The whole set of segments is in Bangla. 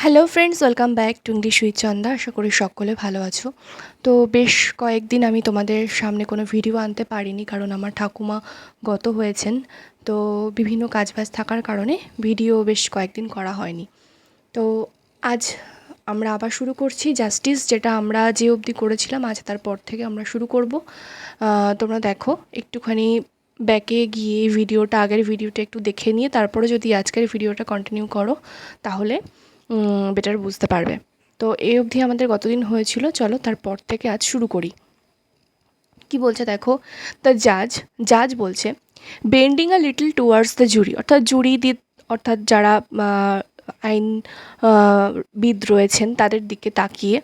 Hello friends, welcome back to English with Chanda. আশা করি সকলে ভালো আছো। তো বেশ কয়েকদিন আমি তোমাদের সামনে কোনো ভিডিও আনতে পারিনি, কারণ আমার ঠাকুমা গত হয়েছেন। তো বিভিন্ন কাজবাজ থাকার কারণে ভিডিও বেশ কয়েকদিন করা হয়নি। তো আজ আমরা আবার শুরু করছি জাস্টিস, যেটা আমরা যে অবধি করেছিলাম আজ তারপর থেকে আমরা শুরু করব। তোমরা দেখো একটুখানি ব্যাকে গিয়ে ভিডিওটা, আগের ভিডিওটা একটু দেখে নিয়ে তারপরে যদি আজকের ভিডিওটা কন্টিনিউ করো তাহলে বেটার বুঝতে পারবে। তো এই অবধি আমাদের কতদিন হয়েছিল, চলো তারপর থেকে আজ শুরু করি। কি বলছে দেখো, দ্য জাজ বলছে, bending a little towards the jury, অর্থাৎ অর্থাৎ যারা আইন বিদ রয়েছেন তাদের দিকে তাকিয়ে,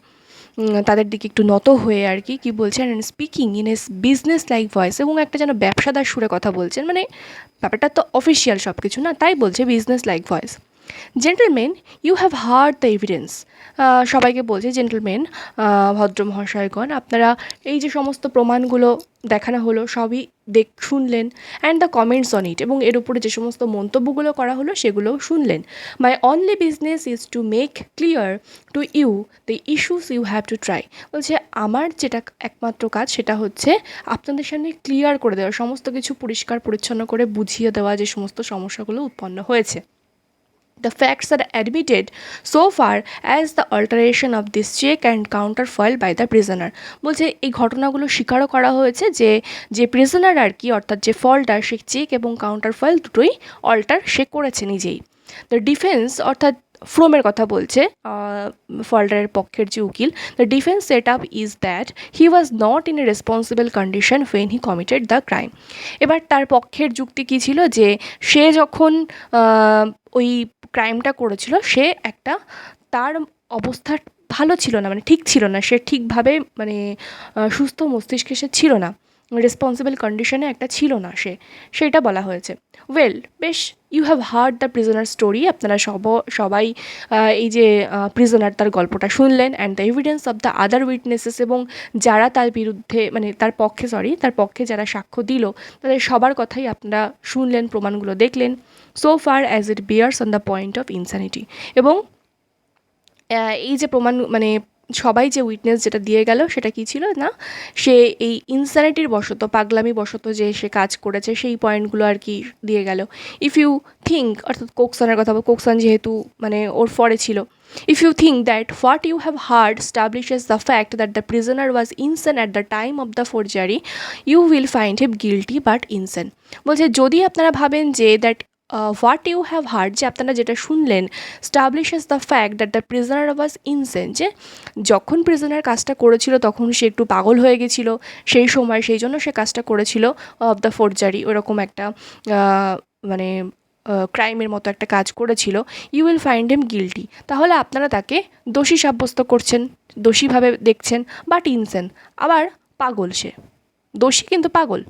তাদের দিকে একটু নত হয়ে আর কি বলছেন, and speaking in S business like voice, এবং একটা যেন ব্যবসাদার সুরে কথা বলছেন, মানে ব্যাপারটা তো অফিসিয়াল সব কিছু না, তাই বলছে business like voice. Gentleman, you have heard the evidence. সবাইকে বলছে, জেন্টলম্যান, ভদ্র মহাশয়গণ, আপনারা এই যে সমস্ত প্রমাণগুলো দেখানো হলো সবই শুনলেন, and the comments on it, এবং এর উপরে যে সমস্ত মন্তব্যগুলো করা হলো সেগুলোও শুনলেন। My only business is to make clear to you the issues you have to try. বলছে আমার যেটা একমাত্র কাজ সেটা হচ্ছে আপনাদের সামনে ক্লিয়ার করে দেওয়া, সমস্ত কিছু পরিষ্কার পরিচ্ছন্ন করে বুঝিয়ে দেওয়া যে সমস্ত সমস্যাগুলো উৎপন্ন হয়েছে। The facts are admitted so far as the alteration of this check and counter filed by the prisoner. বলছে এই ঘটনাগুলো স্বীকারও করা হয়েছে যে প্রিজনার আর কি, অর্থাৎ যে ফলটা, সে চেক এবং কাউন্টার ফয়েল দুটোই অল্টার সে করেছে নিজেই। দ্য ডিফেন্স, অর্থাৎ ফ্রোমের কথা বলছে, ফল্টারের পক্ষের যে উকিল, the defence set up is that he was not in a responsible condition when he committed the crime. এবার তার পক্ষের যুক্তি কী ছিল, যে সে যখন ওই ক্রাইমটা করেছিল সে একটা, তার অবস্থা ভালো ছিল না, মানে ঠিক ছিল না, সে ঠিকভাবে মানে সুস্থ মস্তিষ্কে সে ছিল না, রেসপন্সিবল কন্ডিশনে একটা ছিল না সেটা বলা হয়েছে। ওয়েল, বেশ, you have heard the prisoner story, আপনারা সবাই এই যে প্রিজনার তার গল্পটা শুনলেন, and the evidence of the other witnesses, এবং যারা তার বিরুদ্ধে, মানে তার পক্ষে যারা সাক্ষ্য দিল তাদের সবার কথাই আপনারা শুনলেন, প্রমাণগুলো দেখলেন। So far as it bears on the point of insanity, এবং এই যে প্রমাণ, মানে সবাই যে উইটনেস যেটা দিয়ে গেল সেটা কী ছিল না, সে এই ইনস্যানিটির বশত, পাগলামি বশত যে সে কাজ করেছে সেই পয়েন্টগুলো আর কি দিয়ে গেল। ইফ ইউ থিঙ্ক, অর্থাৎ কোকসানের কথা, কোকসান যেহেতু মানে ওর ফরে ছিল, if you think that what you have heard establishes the fact that the prisoner was insane at the time of the forgery, you will find him guilty but insane. বলছে যদি আপনারা ভাবেন যে that what you have heard, যে আপনারা যেটা শুনলেন, establishes the fact that the prisoner was insane, যে যখন প্রিজনার কাজটা করেছিল তখন সে একটু পাগল হয়ে গেছিলো সেই সময়, সেই জন্য সে কাজটা করেছিল অফ দ্য ফোর্জারি, ওরকম একটা মানে ক্রাইমের মতো একটা কাজ করেছিল। You will find him guilty, তাহলে আপনারা তাকে দোষী সাব্যস্ত করছেন, দোষীভাবে দেখছেন, বাট ইনসেন, আবার পাগল, সে দোষী কিন্তু পাগল।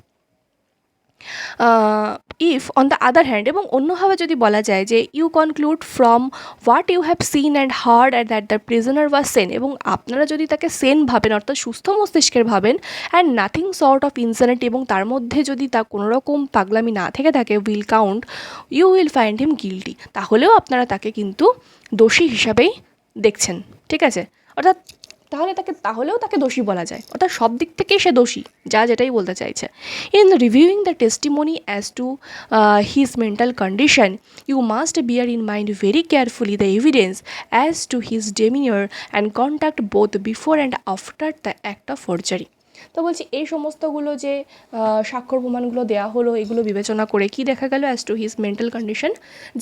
If on the other hand, এবং অন্যভাবে যদি বলা যায় যে you conclude from what you have seen and heard at that the prisoner was sane, এবং আপনারা যদি তাকে সেন ভাবেন, অর্থাৎ সুস্থ মস্তিষ্কের ভাবেন, and nothing sort of insanity, এবং তার মধ্যে যদি তা কোনোরকম পাগলামি না থেকে থাকে, will count, you will find him guilty, তাহলেও আপনারা তাকে কিন্তু দোষী হিসাবেই দেখছেন, ঠিক আছে? অর্থাৎ তাহলেও তাকে দোষী বলা যায়, অর্থাৎ সব দিক থেকেই সে দোষী, যেটাই বলতে চাইছে। In reviewing the testimony as to his mental condition, you must bear in mind very carefully the evidence as to his demeanour and conduct both before and after the act of forgery. তো বলছি এই সমস্তগুলো যে স্বাক্ষর প্রমাণগুলো দেওয়া হলো, এগুলো বিবেচনা করে কি দেখা গেল, as to his mental condition,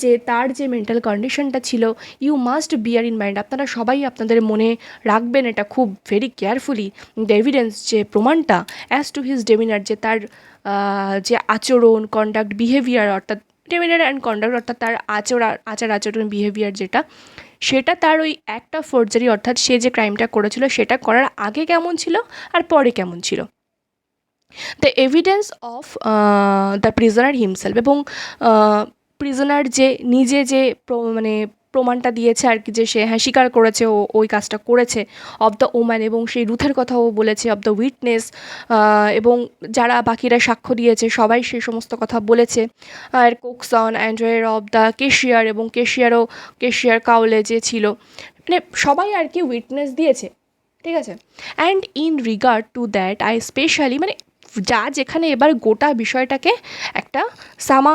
যে তার যে মেন্টাল কন্ডিশনটা ছিল, you must bear in mind, আপনারা সবাই আপনাদের মনে রাখবেন এটা খুব ভেরি কেয়ারফুলি, দ্য এভিডেন্স, যে প্রমাণটা, অ্যাজ টু হিজ ডেমিনার, যে তার যে আচরণ, কন্ডাক্ট, বিহেভিয়ার, অর্থাৎ ডেমিনার অ্যান্ড কন্ডাক্ট, অর্থাৎ তার আচরণ, বিহেভিয়ার যেটা, সেটা তার ওই একটা ফোর্জারি, অর্থাৎ সে যে ক্রাইমটা করেছিল সেটা করার আগে কেমন ছিল আর পরে কেমন ছিল। The evidence of the prisoner himself, এবং প্রিজনার যে নিজে যে মানে প্রমাণটা দিয়েছে আর কি, যে সে হ্যাঁ স্বীকার করেছে ও ওই কাজটা করেছে, অফ দ্য ওম্যান, এবং সেই রুথের কথাও বলেছে, অফ দ্য উইটনেস, এবং যারা বাকিরা সাক্ষ্য দিয়েছে সবাই সেই সমস্ত কথা বলেছে, আর কোকসন অ্যান্ড অফ দ্য কেশিয়ার, এবং কেশিয়ার কাউলে যে ছিল, মানে সবাই আর কি উইটনেস দিয়েছে, ঠিক আছে। And in regard to that I specially, মানে জাজ এখানে এবার গোটা বিষয়টাকে একটা সাম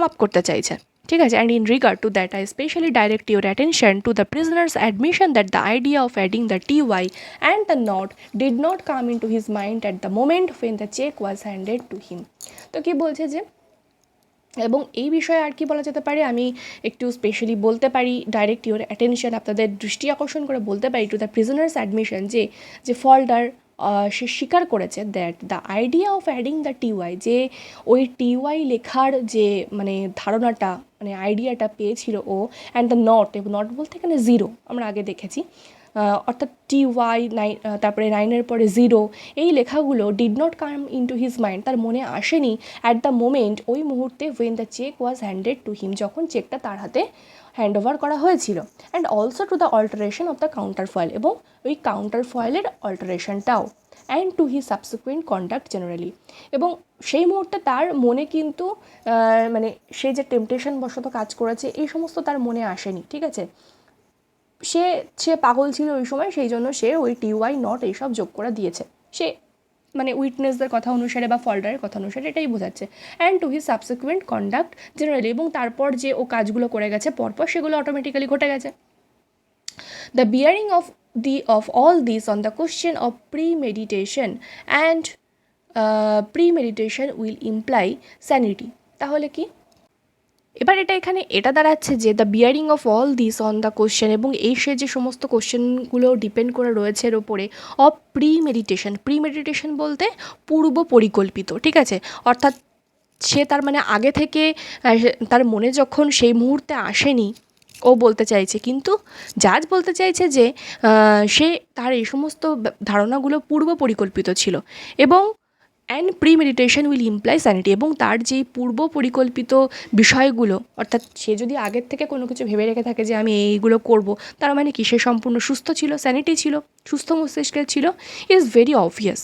আপ করতে চাইছে, ঠিক আছে। And in regard to that I specially direct your attention to the prisoner's admission that the idea of adding the TY and the not did not come in two his mind at the moment when the cheque was handed to him. তো কি বলছে যে, এবং এই বিষয়ে আর কি বলা যেতে পারে, আমি একটু স্পেশালি বলতে পারি, ডাইরেক্ট ইউর অ্যাটেনশন, আপনাদের দৃষ্টি আকর্ষণ করে বলতে পারি, টু দ্য প্রিজনার্স অ্যাডমিশন, যে ফল্ডার সে স্বীকার করেছে that the idea of adding the TY, যে ওই TY লেখার যে মানে ধারণাটা, মানে আইডিয়াটা পেয়েছিল ও, অ্যান্ড দ্য নট, এবং নট বলতে এখানে জিরো আমরা আগে দেখেছি, অর্থাৎ TY 9, তারপরে 9-এর পরে 0, এই লেখাগুলো did not come in two his mind, তার মনে আসেনি অ্যাট দ্য মোমেন্ট, ওই মুহূর্তে, when the cheque was handed to him, যখন চেকটা তার হাতে হ্যান্ড ওভার করা হয়েছিল। And also to the alteration of the counterfoil, এবং ওই কাউন্টার ফয়েলের অল্টারেশনটাও, and to his subsequent conduct generally, এবং সেই মুহূর্তে তার মনে কিন্তু মানে সে যে টেম্পটেশন বশত কাজ করেছে এই সমস্ত তার মনে আসেনি, ঠিক আছে। সে পাগল ছিল ওই সময়, সেই জন্য সে ওই TY নট এইসব যোগ করে দিয়েছে, সে মানে উইটনেসদের কথা অনুসারে বা ফল্ডারের কথা অনুসারে, এটাই বোঝাচ্ছে। And to his subsequent conduct generally, এবং তারপর যে ও কাজগুলো করে গেছে পরপর, সেগুলো অটোমেটিক্যালি ঘটে গেছে। The bearing of all this on the question of premeditation and premeditation will imply sanity, তাহলে কি, এবার এখানে এটা দাঁড়াচ্ছে যে the bearing of all this on the question, এবং এই সে যে সমস্ত কোশ্চেনগুলো ডিপেন্ড করে রয়েছে এর ওপরে, অফ প্রিমেডিটেশন বলতে পূর্ব পরিকল্পিত, ঠিক আছে। অর্থাৎ সে তার মানে আগে থেকে তার মনে যখন সেই মুহূর্তে আসেনি, ও বলতে চাইছে, কিন্তু জাজ বলতে চাইছে যে সে তার এই সমস্ত ধারণাগুলো পূর্ব পরিকল্পিত ছিল, এবং অ্যান্ড প্রিমেডিটেশন উইল ইমপ্লাই স্যানিটি, এবং তার যেই পূর্ব পরিকল্পিত বিষয়গুলো, অর্থাৎ সে যদি আগের থেকে কোনো কিছু ভেবে রেখে থাকে যে আমি এইগুলো করব, তার মানে কি সে সম্পূর্ণ সুস্থ ছিল, স্যানিটি ছিল, সুস্থ মস্তিষ্কের ছিল, is very obvious.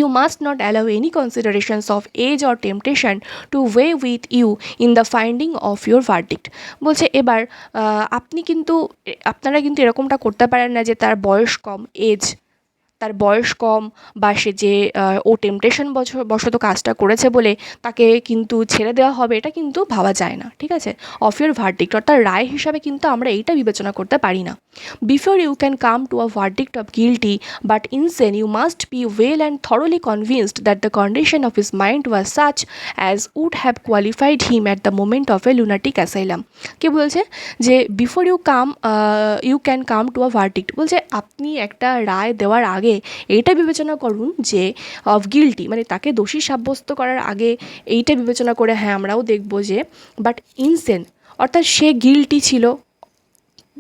You must not allow any considerations of age or temptation to weigh with you in the finding of your verdict. বলছে এবার আপনারা কিন্তু এরকমটা করতে পারেন না যে তার বয়স কম, তার বয়স কম, বা সে যে ও টেম্পটেশন বশত কাজটা করেছে বলে তাকে কিন্তু ছেড়ে দেওয়া হবে, এটা কিন্তু ভাবা যায় না, ঠিক আছে। অফ ইউর ভার্ডিক্ট, অর্থাৎ রায় হিসাবে কিন্তু আমরা এইটা বিবেচনা করতে পারি না। Before you can come to a verdict of guilty but insane, you must be well and thoroughly convinced that the condition of his mind was such as would have qualified him at the moment of a lunatic asylum. কে বলছে যে before you can come to a verdict, বলছে আপনি একটা রায় দেওয়ার আগে এইটা বিবেচনা করুন যে অফ গিল্টি, মানে তাকে দোষী সাব্যস্ত করার আগে এইটা বিবেচনা করে, হ্যাঁ আমরাও দেখব যে বাট ইনসেন, অর্থাৎ সে গিল্টি ছিল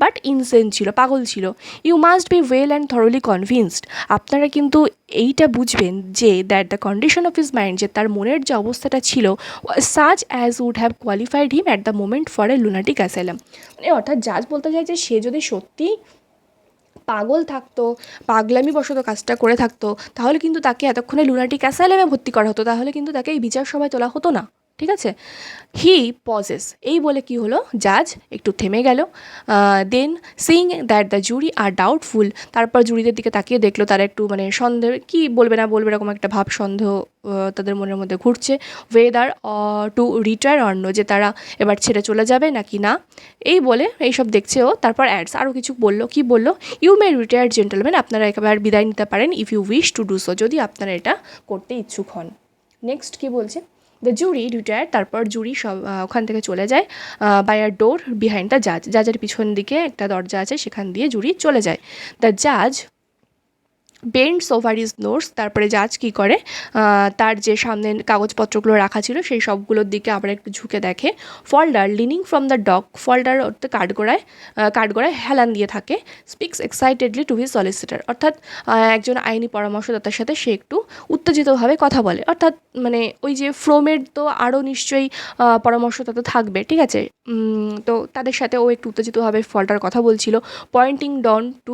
বাট ইনসেন ছিল, পাগল ছিল। You must be well and thoroughly convinced, আপনারা কিন্তু এইটা বুঝবেন যে that the condition of his mind, যে তার মনের যে অবস্থাটা ছিল, such as would have qualified him at the moment for a lunatic asylum, মানে অর্থাৎ জাজ বলতে চাই যে সে যদি সত্যি পাগল থাকতো, পাগলামি বশত কাজটা করে থাকতো, তাহলে কিন্তু তাকে এতক্ষণে লুনাটিক অ্যাসাইলামে ভর্তি করা হতো, তাহলে কিন্তু তাকে এই বিচার সভায় তোলা হতো না, ঠিক আছে। হি পজেস, এই বলে কি হলো, জাজ একটু থেমে গেল। Then seeing that the jury are doubtful, তারপর জুরিদের দিকে তাকিয়ে দেখলো তারা একটু মানে সন্দেহ, কি বলবে না বলবে এরকম একটা ভাব, সন্দেহ তাদের মনের মধ্যে ঘুরছে। ওয়েদার টু রিটায়ার অন্য, যে তারা এবার ছেড়ে চলে যাবে নাকি না, এই বলে এইসব দেখছে ও। তারপর অ্যাডস আরও কিছু বললো, কি বললো, ইউ মে রিটায়ার্ড জেন্টলম্যান, আপনারা একেবারে বিদায় নিতে পারেন, if you wish to do so, যদি আপনারা এটা করতে ইচ্ছুক হন। নেক্সট কি বলছে, দ্য জুরি রিটায়ার, তারপর জুরি সব ওখান থেকে চলে যায় by a door behind the জাজের পিছন দিকে একটা দরজা আছে, সেখান দিয়ে জুরি চলে যায়। দ্য জাজ বেন্ডস ওভার হিজ নোটস। তারপরে জাজ কী করে, তার যে সামনে কাগজপত্রগুলো রাখা ছিল সেই সবগুলোর দিকে আবার একটু ঝুঁকে দেখে। ফল্ডার লিনিং ফ্রম দ্য ডক, ফল্ডার অর্থাৎ কাঠগড়ায় হেলান দিয়ে থাকে। Speaks excitedly to his solicitor, অর্থাৎ একজন আইনি পরামর্শদাতার সাথে সে একটু উত্তেজিতভাবে কথা বলে। অর্থাৎ মানে ওই যে ফ্রমের তো আরও নিশ্চয়ই পরামর্শদাতা থাকবে, ঠিক আছে, তো তাদের সাথে ও একটু উত্তেজিতভাবে ফল্ডার কথা বলছিল। Pointing down to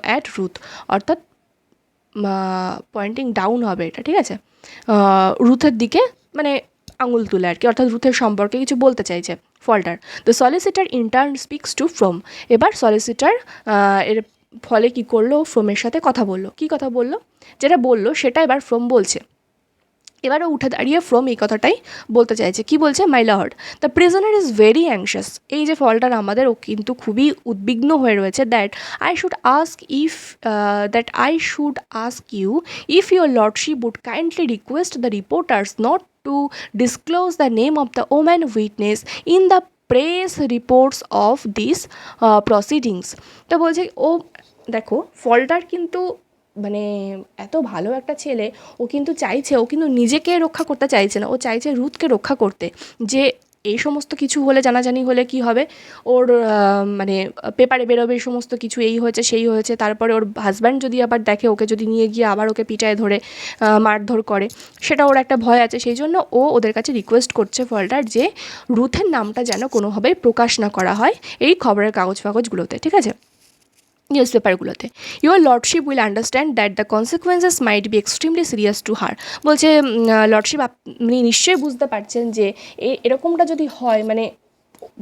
at Ruth, অর্থাৎ পয়েন্টিং ডাউন হবে এটা, ঠিক আছে, রুথের দিকে মানে আঙুল তুলে আর কি, অর্থাৎ রুথের সম্পর্কে কিছু বলতে চাইছে Falder. The solicitor in turn speaks to Frome, এবার সলিসিটার এর ফলে কী করলো, ফ্রমের সাথে কথা বললো। কী কথা বললো, যেটা বললো সেটা এবার ফ্রম বলছে। এবারে উঠে দাঁড়িয়ে ফ্রম এই কথাটাই বলতে চাইছে। কি বলছে, my lord the prisoner is very anxious, এই যে ফলটার আমাদের ও কিন্তু খুবই উদ্বিগ্ন হয়ে রয়েছে। I should ask you if your lordship would kindly request the reporters not to disclose the name of the woman witness in the press reports of this proceedings. তো বলছে ও দেখো ফলটার কিন্তু মানে এত ভালো একটা ছেলে, ও কিন্তু চাইছে, ও কিন্তু নিজেকে রক্ষা করতে চাইছে না, ও চাইছে রুথকে রক্ষা করতে, যে এই সমস্ত কিছু হলে জানাজানি হলে কি হবে, ওর মানে পেপারে বেরোবে এই সমস্ত কিছু, এই হয়েছে সেই হয়েছে, তারপরে ওর হাজব্যান্ড যদি আবার দেখে, ওকে যদি নিয়ে গিয়ে আবার ওকে পিটায় ধরে মারধর করে, সেটা ওর একটা ভয় আছে। সেই জন্য ও ওদের কাছে রিকোয়েস্ট করছে ফলটার যে রুথের নামটা যেন কোনোভাবেই প্রকাশ না করা হয় এই খবরের কাগজগুলোতে, ঠিক আছে, নিউজপেপারগুলোতে। Your lordship will understand that the consequences might be extremely serious to her. বলছে লর্ডশিপ আপনি নিশ্চয়ই বুঝতে পারছেন যে এরকমটা যদি হয়,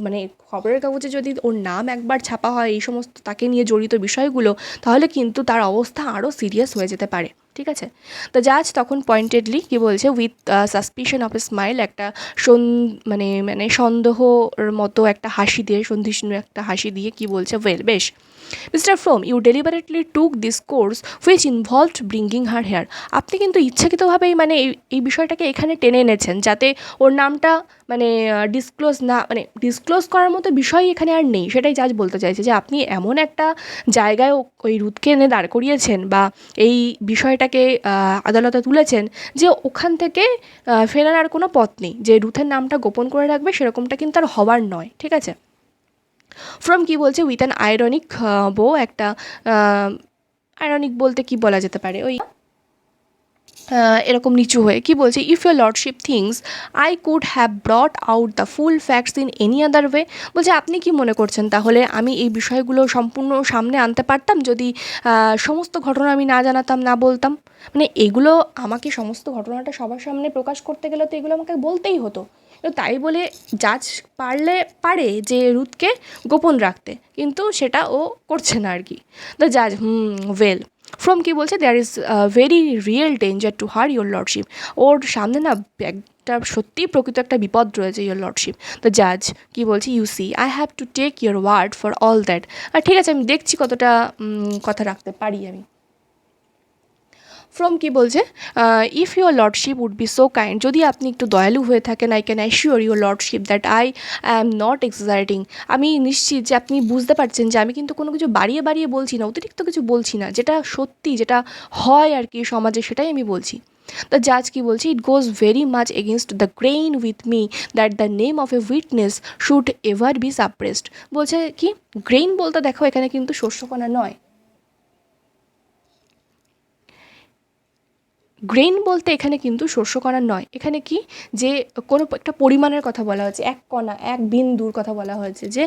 মানে খবরের কাগজে যদি ওর নাম একবার ছাপা হয় এই সমস্ত তাকে নিয়ে জড়িত বিষয়গুলো, তাহলে কিন্তু তার অবস্থা আরও সিরিয়াস হয়ে যেতে পারে, ঠিক আছে। দ্য জাজ তখন পয়েন্টেডলি কী বলছে, with suspicion of A smile, একটা মানে সন্দেহর মতো একটা হাসি দিয়ে, সন্ধিষ্ণু একটা হাসি দিয়ে কী বলছে, ওয়েল বেশ mister Frome, you deliberately took this course which involved bringing her here. আপনি কিন্তু ইচ্ছাকৃতভাবেই মানে এই বিষয়টাকে এখানে টেনে এনেছেন যাতে ওর নামটা ডিসক্লোজ করার মতো বিষয় এখানে আর নেই, সেটাই জাজ বলতে চাইছে, যে আপনি এমন একটা জায়গায় ওই রুথকে এনে দাঁড় করিয়েছেন বা এই বিষয়টাকে আদালতে তুলেছেন যে ওখান থেকে ফেরার আর কোনো পথ নেই, যে রুথের নামটা গোপন করে রাখবে সেরকমটা কিন্তু আর হবার নয়, ঠিক আছে। ফ্রম কী বলছে, উইথ অ্যান আইরনিক একটা আইরনিক বলতে কি বলা যেতে পারে, ওই এরকম নিচু হয়ে কী বলছে, if your lordship thinks I could have ব্রট out the full facts in any other way. বলছে আপনি কি মনে করছেন তাহলে আমি এই বিষয়গুলো সম্পূর্ণ সামনে আনতে পারতাম যদি সমস্ত ঘটনা আমি না জানাতাম, না বলতাম, মানে এগুলো আমাকে সমস্ত ঘটনাটা সবার সামনে প্রকাশ করতে গেলে তো এগুলো আমাকে বলতেই হতো। তাই বলে জাজ পারে যে রুথকে গোপন রাখতে, কিন্তু সেটা ও করছে না আর কি। দ্য জাজ ওয়েল ফ্রম কী বলছে, there is very real danger to her your lordship, ওর সামনে না একটা সত্যিই প্রকৃত একটা বিপদ রয়েছে ইউর লর্ডশিপ। দ্য জাজ কী বলছে, you see I have to take your word for all that. আর ঠিক আছে, আমি দেখছি কতটা কথা রাখতে পারি আমি। ফ্রম কী বলছে, if your lordship would be so kind, যদি আপনি একটু দয়ালু হয়ে থাকেন, I can assure your lordship that I am not exaggerating, আমি নিশ্চিত যে আপনি বুঝতে পারছেন যে আমি কিন্তু কোনো কিছু বাড়িয়ে বাড়িয়ে বলছি না, অতিরিক্ত কিছু বলছি না, যেটা সত্যি, যেটা হয় আর কি সমাজে, সেটাই আমি বলছি। দ্য জাজ কী বলছে, it goes very much against the grain with me that the name of a witness should ever be suppressed. বলছে কি, গ্রেইন বলতে দেখো এখানে কিন্তু শস্যকণা নয়, গ্রেইন বলতে এখানে কিন্তু শস্যকণা নয়, এখানে কি যে কোনো একটা পরিমাণের কথা বলা হয়েছে, এক কণা, এক বিন্দুর কথা বলা হয়েছে, যে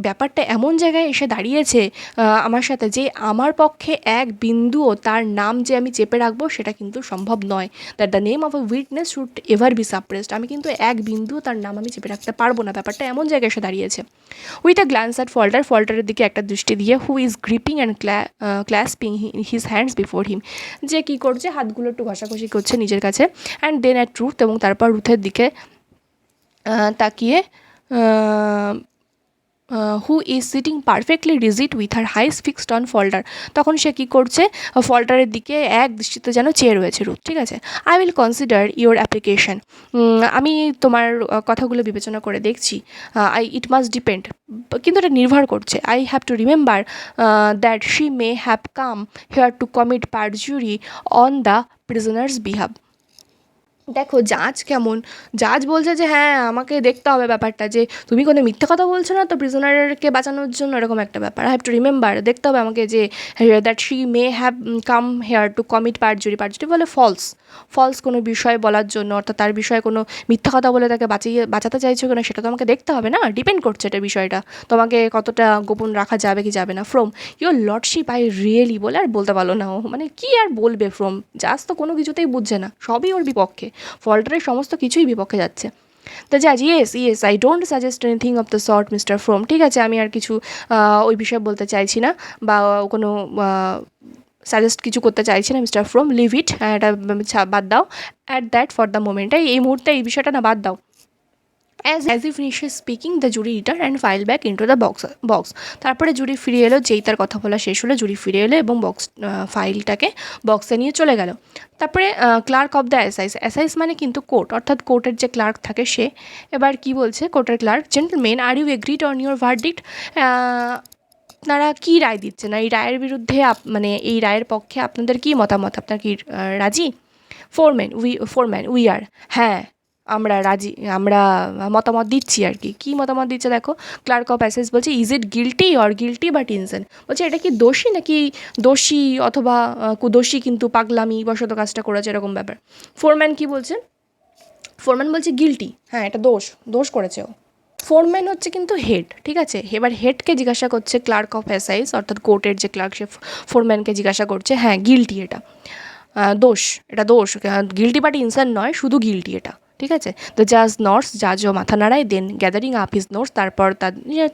ব্যাপারটা এমন জায়গায় এসে দাঁড়িয়েছে আমার সাথে, যে আমার পক্ষে এক বিন্দুও তার নাম যে আমি চেপে রাখবো সেটা কিন্তু সম্ভব নয়। That the name of a witness should ever be suppressed, আমি কিন্তু এক বিন্দুও তার নাম আমি চেপে রাখতে পারবো না, ব্যাপারটা এমন জায়গায় এসে দাঁড়িয়েছে। উইথ আ গ্ল্যান্স অ্যাট ফল্টারের দিকে একটা দৃষ্টি দিয়ে, who is gripping and clasping his hands before him, যে কী করছে, হাতগুলো একটু ঘষাঘষি করছে নিজের কাছে। অ্যান্ড দেন অ্যাট রুথ, এবং তারপর রুথের দিকে তাকিয়ে who is sitting perfectly rigid with her eyes fixed on Falder. তখন সে কী করছে, ফল্ডারের দিকে এক দৃষ্টিতে যেন চেয়ে রয়েছে রুথ, ঠিক আছে। I will consider your application, আমি তোমার কথাগুলো বিবেচনা করে দেখছি। ইট মাস্ট ডিপেন্ড, কিন্তু এটা নির্ভর করছে। I have to remember that she may have come here to commit perjury on the prisoner's behalf. দেখো জাজ কেমন, জাজ বলছে যে হ্যাঁ আমাকে দেখতে হবে ব্যাপারটা, যে তুমি কোনো মিথ্যে কথা বলছো না তো প্রিজনারকে বাঁচানোর জন্য, এরকম একটা ব্যাপার। আই হ্যাভ টু রিমেম্বার, দেখতে হবে আমাকে যে that she may have come here to commit perjury. Perjury বলে ফলস, ফলস কোনো বিষয় বলার জন্য, অর্থাৎ তার বিষয়ে কোনো মিথ্যা কথা বলে তাকে বাঁচাতে চাইছো কিনা সেটা তো আমাকে দেখতে হবে না, ডিপেন্ড করছে এটা বিষয়টা, তোমাকে কতটা গোপন রাখা যাবে কি যাবে না। From your lordship I really, বলে আর বলতে পারলো না ও, মানে কি আর বলবে ফ্রম, জাজ তো কোনো কিছুতেই বুঝছে না, সবই ওর বিপক্ষে, ফল্টারের সমস্ত কিছুই বিপক্ষে যাচ্ছে। তো জাজ yes I don't suggest anything of the sort mister from, ঠিক আছে আমি আর কিছু ওই বিষয়ে বলতে চাইছি না, বা কোনো সাজেস্ট কিছু করতে চাইছি না মিস্টার ফ্রম, লিভ ইট, এটা বাদ দাও, at that for the moment, এই মুহূর্তে এই বিষয়টা না বাদ দাও। As he finishes speaking, the jury returned and filed back into the box. তারপরে জুরি ফিরে এলো, যেই তার কথা বলা শেষ হলো জুরি ফিরে এলো এবং ফাইলটাকে বক্সে নিয়ে চলে গেল। তারপরে ক্লার্ক অফ দ্য অ্যাসাইস মানে কিন্তু কোর্ট, অর্থাৎ কোর্টের যে ক্লার্ক থাকে সে এবার কি বলছে, কোর্টের clerk, gentleman are you agreed on your verdict, আপনারা কী রায় দিচ্ছেন, এই রায়ের বিরুদ্ধে মানে এই রায়ের পক্ষে আপনাদের কী মতামত, আপনার কি রাজি? ফোরম্যান উই আর, হ্যাঁ আমরা রাজি, আমরা মতামত দিচ্ছি আর কি। কী মতামত দিচ্ছে দেখো, ক্লার্ক অফ অ্যাসেস বলছে is it guilty or guilty but insane, বলছে এটা কি দোষী নাকি দোষী অথবা কুদোষী কিন্তু পাগলামি বশত কাজটা করেছে, এরকম ব্যাপার। ফোরম্যান কি বলছে, ফোরম্যান বলছে গিল্টি, হ্যাঁ এটা দোষ করেছে ও। ফোরম্যান হচ্ছে কিন্তু হেড, ঠিক আছে। এবার হেডকে জিজ্ঞাসা করছে ক্লার্ক অফ অ্যাসাইজ, অর্থাৎ কোর্টের যে ক্লার্ক সে ফোরম্যানকে জিজ্ঞাসা করছে, হ্যাঁ গিল্টি এটা, এটা দোষ, গিল্টি বাট ইনসেন্ট নয়, শুধু গিল্টি এটা, ঠিক আছে। দ্য জাজও মাথা নাড়ায়, দেন গ্যাদারিং আপ হিজ নোটস, তারপর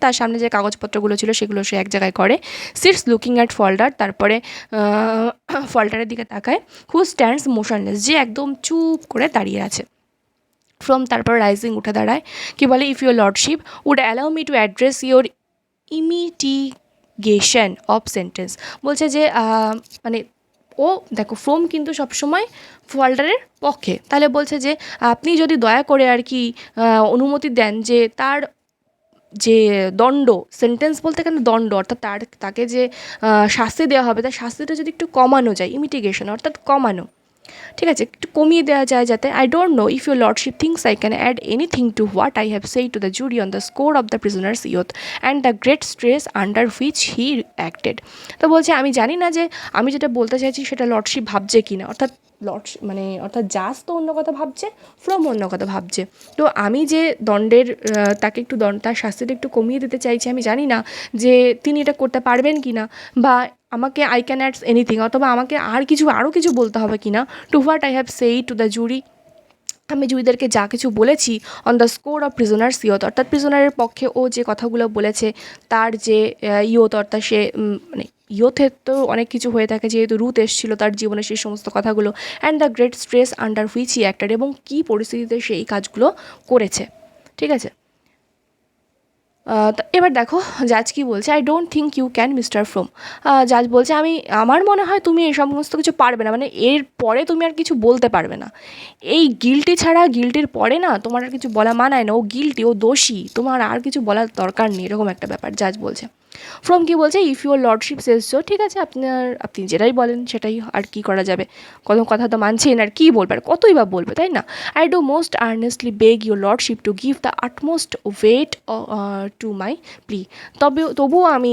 তার সামনে যে কাগজপত্রগুলো ছিল সেগুলো সে এক জায়গায় করে। সিটস লুকিং অ্যাট ফল্ডার, তারপরে ফল্ডারের দিকে তাকায়। হু স্ট্যান্ডস মোশনলেস, যে একদম চুপ করে দাঁড়িয়ে আছে। ফ্রম তারপর রাইজিং, উঠে দাঁড়ায়, কি বলে, if your lordship would allow me to address your mitigation of sentence, বলছে যে মানে ও দেখো ফ্রম কিন্তু সবসময় ফল্ডারের পক্ষে, তাহলে বলছে যে আপনি যদি দয়া করে আর কি অনুমতি দেন যে তার যে দণ্ড, সেন্টেন্স বলতে এখানে দণ্ড, অর্থাৎ তাকে যে শাস্তি দেওয়া হবে তার শাস্তিটা যদি একটু কমানো যায়, ইমিটিগেশন অর্থাৎ কমানো, ঠিক আছে, একটু কমিয়ে দেওয়া যায় যাতে। I don't know if your lordship thinks I can add anything to what I have said to the jury on the score of the prisoner's youth and the great stress under which he acted. তো বলছে আমি জানি না যে আমি যেটা বলতে চাইছি সেটা লর্ডশিপ ভাবছে কি না, অর্থাৎ অর্থাৎ জাজ তো অন্য কথা ভাবছে, ফ্রম অন্য কথা ভাবছে। তো আমি যে দণ্ডের তাকে একটু তার শাস্তিটা একটু কমিয়ে দিতে চাইছি, আমি জানি না যে তিনি এটা করতে পারবেন কি না, বা আমাকে আই ক্যান অ্যাড এনিথিং, অথবা আমাকে আরও কিছু বলতে হবে কি না, to what I have said to the jury, আমি জুরিদেরকে যা কিছু বলেছি, on the score of prisoner's youth, অর্থাৎ প্রিজনারের পক্ষে ও যে কথাগুলো বলেছে তার যে ইয়থ, অর্থাৎ সে মানে ইয়থের তো অনেক কিছু হয়ে থাকে, যেহেতু রুথ এসেছিলো তার জীবনে সেই সমস্ত কথাগুলো, and the great stress under which he acted, এবং কী পরিস্থিতিতে সে এই কাজগুলো করেছে, ঠিক আছে। এবার দেখো জাজ কি বলছে, I don't think you can mister Frome, জাজ বলছে আমার মনে হয় তুমি এই সমস্ত কিছু পারবে না, মানে এর পরে তুমি আর কিছু বলতে পারবে না, এই গিল্টি ছাড়া, গিল্টির পরে না তোমার আর কিছু বলা মানায় না, ও গিল্টি, ও দোষী, তোমার আর কিছু বলার দরকার নেই, এরকম একটা ব্যাপার জাজ বলছে। ফ্রম কি বলছে, if your lordship Sage so, ঠিক আছে আপনি যেটাই বলেন সেটাই, আর কি করা যাবে, কোনো কথা তো মানছেই না, আর কী বলবে, আর কতই বা বলবে, তাই না। I do most earnestly beg your lordship to give the utmost weight to my plea, তবুও আমি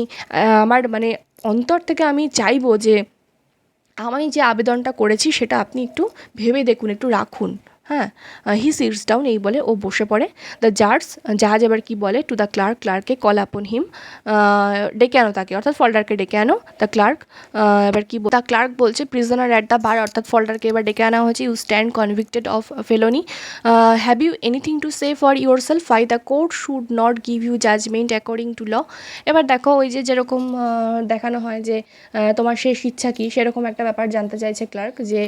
আমার মানে অন্তর থেকে আমি চাইবো যে আমি যে আবেদনটা করেছি সেটা আপনি একটু ভেবে দেখুন, একটু রাখুন, হ্যাঁ। হি সিটস ডাউন, এই বলে ও বসে পড়ে। দ্য জাজ এবার কি বলে, টু দ্য ক্লার্ককে কল আপন হিম, ডেকে আনো তাকে, অর্থাৎ ফল্ডারকে ডেকে আনো। দ্য ক্লার্ক এবার কি দ্য ক্লার্ক বলছে, প্রিজনার অ্যাট দ্য বার, অর্থাৎ ফল্ডারকে এবার ডেকে আনা হয়েছে। You stand convicted of felony, have you anything to say for yourself, why the court should not give you judgment according to law. এবার দেখো ওই যে যেরকম দেখানো হয় যে তোমার শেষ ইচ্ছা কী, সেরকম একটা ব্যাপার জানতে চাইছে ক্লার্ক, যে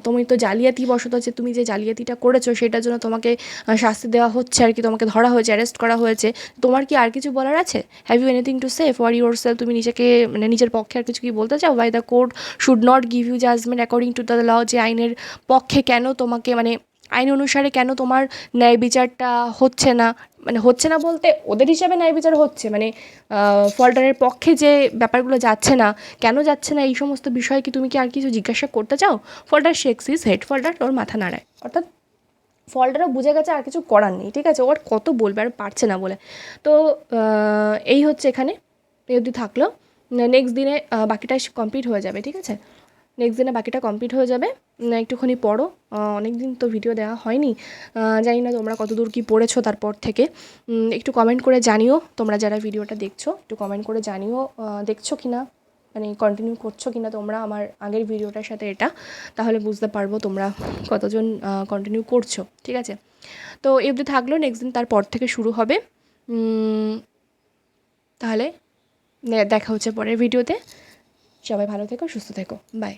তুমি তো জালিয়াতি বশত যে তুমি যে জালিয়াতিটা করেছো সেটার জন্য তোমাকে শাস্তি দেওয়া হচ্ছে আর কি, তোমাকে ধরা হয়েছে, অ্যারেস্ট করা হয়েছে, তোমার কি আর কিছু বলার আছে? Have you anything to say for yourself? তুমি নিজেকে মানে নিজের পক্ষে আর কিছু কি বলতে চাও? Why the court should not give you judgment according to the law, যে আইনের পক্ষে কেন তোমাকে মানে আইন অনুসারে কেন তোমার ন্যায় বিচারটা হচ্ছে না, মানে হচ্ছে না বলতে ওদের হিসাবে ন্যায় বিচার হচ্ছে, মানে ফল্টারের পক্ষে যে ব্যাপারগুলো যাচ্ছে না, কেন যাচ্ছে না, এই সমস্ত বিষয়ে কি তুমি কি আর কিছু জিজ্ঞাসা করতে চাও? Filter shakes is head, filter ওর মাথা নাড়ায়, অর্থাৎ ফল্টারও বুঝে গেছে আর কিছু করার নেই, ঠিক আছে, ওর কত বলবে আর পারছে না বলে। তো এই হচ্ছে এখানে এই অবধি থাকলো। নেক্সট দিনে বাকিটা কমপ্লিট হয়ে যাবে, ঠিক আছে, নেক্সট দিনে বাকিটা কমপ্লিট হয়ে যাবে। একটুখানি পড়ো, অনেক দিন তো ভিডিও দেওয়া হয়নি, জানি না তোমরা কত দূর কী পড়েছো তারপর থেকে, একটু কমেন্ট করে জানিও, তোমরা যারা ভিডিওটা দেখছো একটু কমেন্ট করে জানিও দেখছো কি না, মানে কন্টিনিউ করছো কি না তোমরা আমার আগের ভিডিওটার সাথে এটা, তাহলে বুঝতে পারবো তোমরা কতজন কন্টিনিউ করছো, ঠিক আছে। তো এই অবধি থাকলো, নেক্সট দিন তারপর থেকে শুরু হবে। তাহলে দেখা হচ্ছে পরের ভিডিওতে, সবাই ভালো থেকো, সুস্থ থেকো, বাই।